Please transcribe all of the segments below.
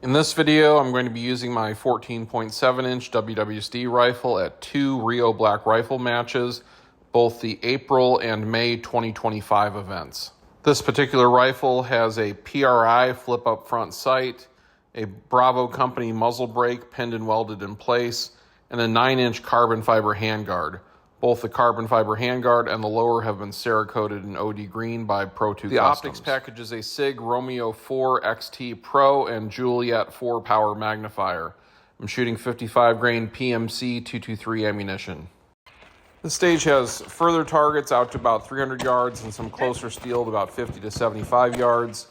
In this video, I'm going to be using my 14.7-inch WWSD rifle at two Rio Black Rifle matches, both the April and May 2025 events. This particular rifle has a PRI flip-up front sight, a Bravo Company muzzle brake pinned and welded in place, and a 9-inch carbon fiber handguard. Both the carbon fiber handguard and the lower have been Cerakoted in OD green by Pro 2 Customs. The optics package is a SIG Romeo 4 XT Pro and Juliet 4 power magnifier. I'm shooting 55 grain PMC 223 ammunition. The stage has further targets out to about 300 yards and some closer steel to about 50 to 75 yards.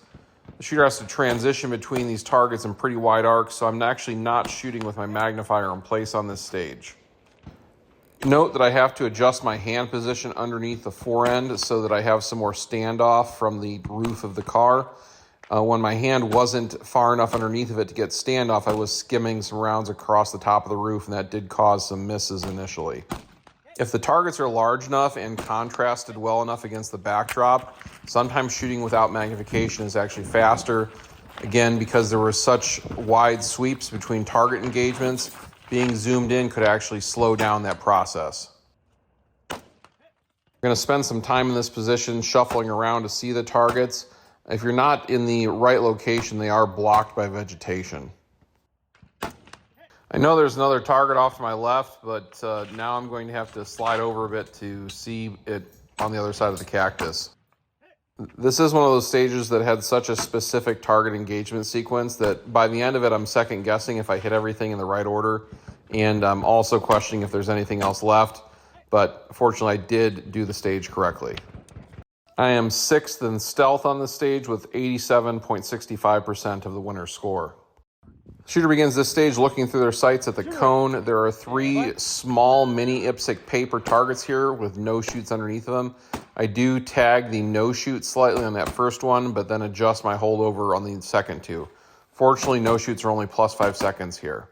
The shooter has to transition between these targets in pretty wide arcs, so I'm actually not shooting with my magnifier in place on this stage. Note that I have to adjust my hand position underneath the forend so that I have some more standoff from the roof of the car. When my hand wasn't far enough underneath of it to get standoff, I was skimming some rounds across the top of the roof, and that did cause some misses initially. If the targets are large enough and contrasted well enough against the backdrop, sometimes shooting without magnification is actually faster. Again, because there were such wide sweeps between target engagements, being zoomed in could actually slow down that process. I'm going to spend some time in this position shuffling around to see the targets. If you're not in the right location, they are blocked by vegetation. I know there's another target off to my left, but now I'm going to have to slide over a bit to see it on the other side of the cactus. This is one of those stages that had such a specific target engagement sequence that by the end of it, I'm second guessing if I hit everything in the right order. And I'm also questioning if there's anything else left. But fortunately, I did do the stage correctly. I am 6th in stealth on the stage with 87.65% of the winner's score. Shooter begins this stage looking through their sights at the cone. There are 3 small mini IPSC paper targets here with no shoots underneath of them. I do tag the no shoot slightly on that first one, but then adjust my holdover on the second 2. Fortunately, no shoots are only plus 5 seconds here.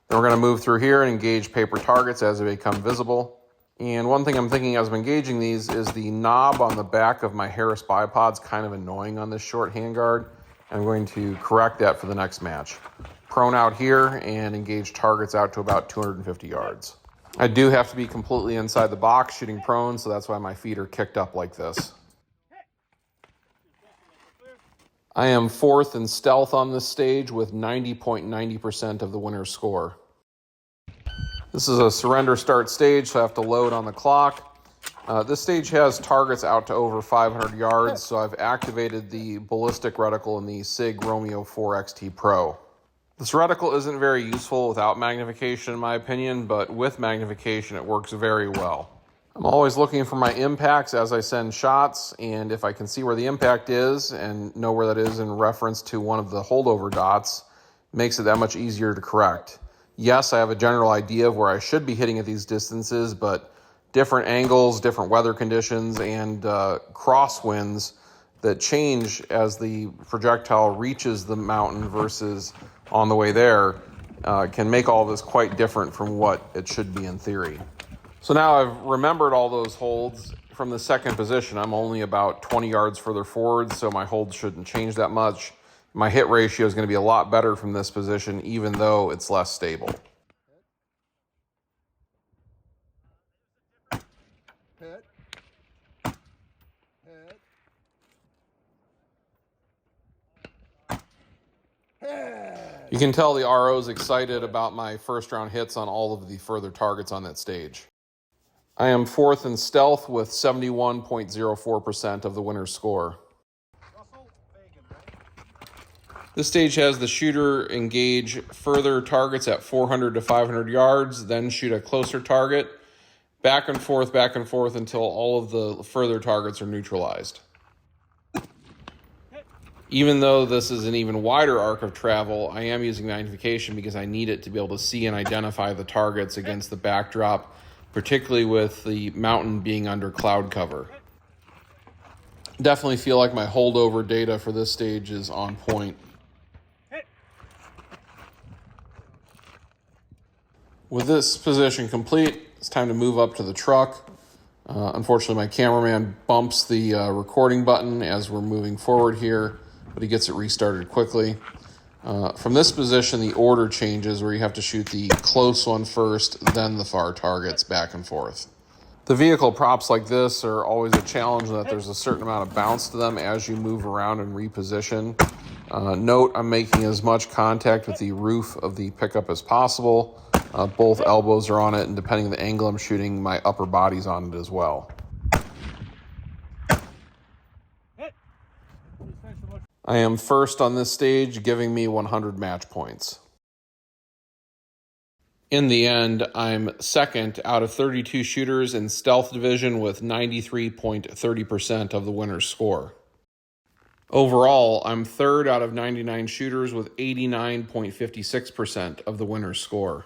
Then we're going to move through here and engage paper targets as they become visible. And one thing I'm thinking as I'm engaging these is the knob on the back of my Harris bipod's kind of annoying on this short handguard. I'm going to correct that for the next match. Prone out here and engage targets out to about 250 yards. I do have to be completely inside the box shooting prone, so that's why my feet are kicked up like this. I am 4th in stealth on this stage with 90.90% of the winner's score. This is a surrender start stage, so I have to load on the clock. This stage has targets out to over 500 yards, so I've activated the ballistic reticle in the SIG Romeo 4 XT Pro. This reticle isn't very useful without magnification in my opinion, but with magnification it works very well. I'm always looking for my impacts as I send shots, and if I can see where the impact is and know where that is in reference to one of the holdover dots, it makes it that much easier to correct. Yes, I have a general idea of where I should be hitting at these distances, but different angles, different weather conditions, and crosswinds that change as the projectile reaches the mountain versus on the way there can make all this quite different from what it should be in theory. So now I've remembered all those holds from the second position. I'm only about 20 yards further forward, so my hold shouldn't change that much. My hit ratio is going to be a lot better from this position, even though it's less stable. You can tell the RO is excited about my first round hits on all of the further targets on that stage. I am 4th in stealth with 71.04% of the winner's score. This stage has the shooter engage further targets at 400 to 500 yards, then shoot a closer target, back and forth until all of the further targets are neutralized. Even though this is an even wider arc of travel, I am using magnification because I need it to be able to see and identify the targets against the backdrop, particularly with the mountain being under cloud cover. Definitely feel like my holdover data for this stage is on point. With this position complete, it's time to move up to the truck. Unfortunately, my cameraman bumps the recording button as we're moving forward here, but he gets it restarted quickly. From this position, the order changes where you have to shoot the close one first, then the far targets back and forth. The vehicle props like this are always a challenge in that there's a certain amount of bounce to them as you move around and reposition. Note, I'm making as much contact with the roof of the pickup as possible. Both elbows are on it, and depending on the angle I'm shooting, my upper body's on it as well. I am first on this stage, giving me 100 match points. In the end, I'm second out of 32 shooters in Stealth Division with 93.30% of the winner's score. Overall, I'm third out of 99 shooters with 89.56% of the winner's score.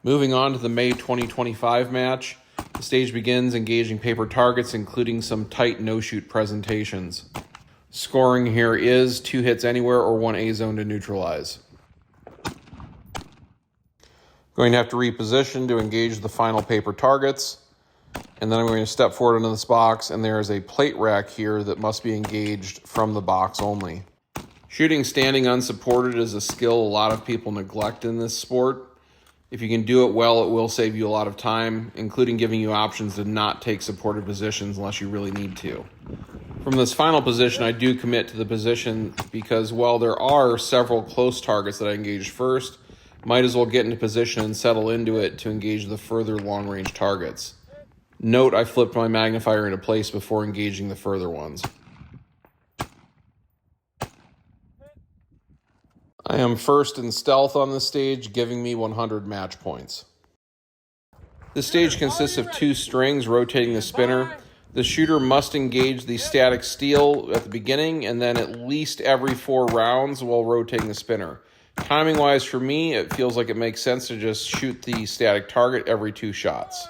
Moving on to the May 2025 match, the stage begins engaging paper targets, including some tight no-shoot presentations. Scoring here is 2 hits anywhere or 1 A-zone to neutralize. Going to have to reposition to engage the final paper targets. And then I'm going to step forward into this box, and there is a plate rack here that must be engaged from the box only. Shooting standing unsupported is a skill a lot of people neglect in this sport. If you can do it well, it will save you a lot of time, including giving you options to not take supported positions unless you really need to. From this final position, I do commit to the position because while there are several close targets that I engage first, might as well get into position and settle into it to engage the further long-range targets. Note, I flipped my magnifier into place before engaging the further ones. I am first in stealth on this stage, giving me 100 match points. This stage consists of 2 strings rotating the spinner. The shooter must engage the static steel at the beginning and then at least every 4 rounds while rotating the spinner. Timing-wise, for me, it feels like it makes sense to just shoot the static target every 2 shots.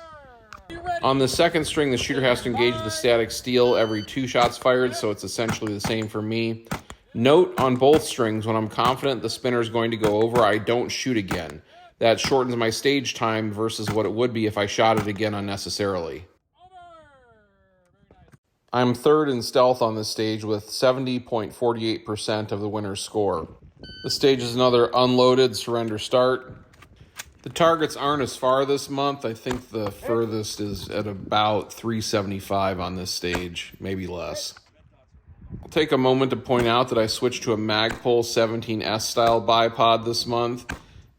On the second string, the shooter has to engage the static steel every 2 shots fired, so it's essentially the same for me. Note, on both strings, when I'm confident the spinner is going to go over, I don't shoot again. That shortens my stage time versus what it would be if I shot it again unnecessarily. I'm third in stealth on this stage with 70.48% of the winner's score. The stage is another unloaded surrender start. The targets aren't as far this month. I think the furthest is at about 375 on this stage, maybe less. I'll take a moment to point out that I switched to a Magpul 17S style bipod this month,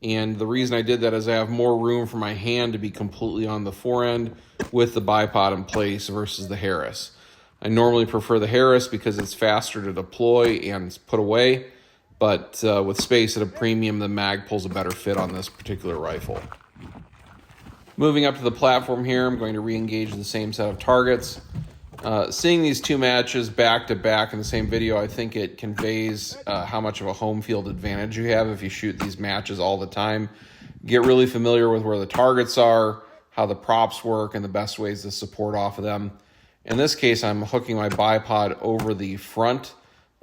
and the reason I did that is I have more room for my hand to be completely on the forend with the bipod in place versus the Harris. I normally prefer the Harris because it's faster to deploy and put away, but with space at a premium, the Magpul's a better fit on this particular rifle. Moving up to the platform here, I'm going to re-engage the same set of targets. Seeing these 2 matches back to back in the same video, I think it conveys how much of a home field advantage you have if you shoot these matches all the time. Get really familiar with where the targets are, how the props work, and the best ways to support off of them. In this case, I'm hooking my bipod over the front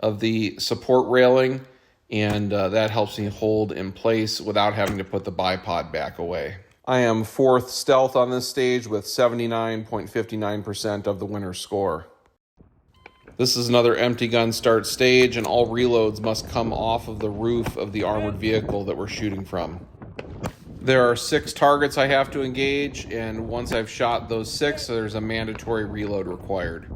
of the support railing, and that helps me hold in place without having to put the bipod back away. I am 4th stealth on this stage with 79.59% of the winner's score. This is another empty gun start stage, and all reloads must come off of the roof of the armored vehicle that we're shooting from. There are 6 targets I have to engage, and once I've shot those 6, there's a mandatory reload required.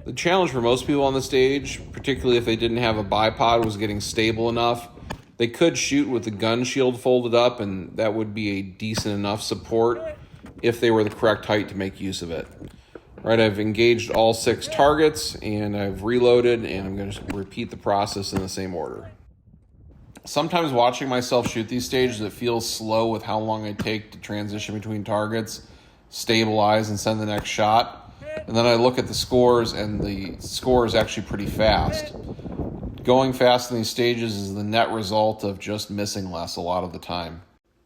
The challenge for most people on the stage, particularly if they didn't have a bipod, was getting stable enough. They could shoot with the gun shield folded up, and that would be a decent enough support if they were the correct height to make use of it. Right, I've engaged all 6 targets, and I've reloaded, and I'm going to repeat the process in the same order. Sometimes watching myself shoot these stages, it feels slow with how long I take to transition between targets, stabilize, and send the next shot. And then I look at the scores, and the score is actually pretty fast. Going fast in these stages is the net result of just missing less a lot of the time.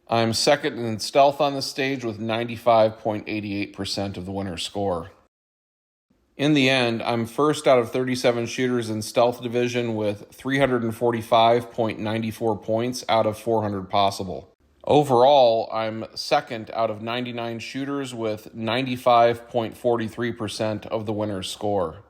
I'm second in stealth on this stage with 95.88% of the winner's score. In the end, I'm first out of 37 shooters in Stealth Division with 345.94 points out of 400 possible. Overall, I'm second out of 99 shooters with 95.43% of the winner's score.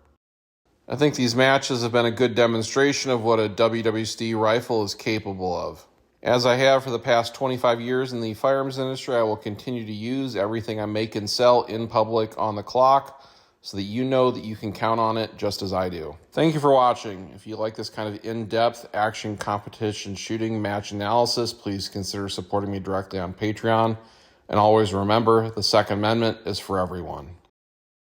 I think these matches have been a good demonstration of what a WWSD rifle is capable of. As I have for the past 25 years in the firearms industry, I will continue to use everything I make and sell in public on the clock so that you know that you can count on it just as I do. Thank you for watching. If you like this kind of in-depth action competition shooting match analysis, please consider supporting me directly on Patreon. And always remember, the Second Amendment is for everyone.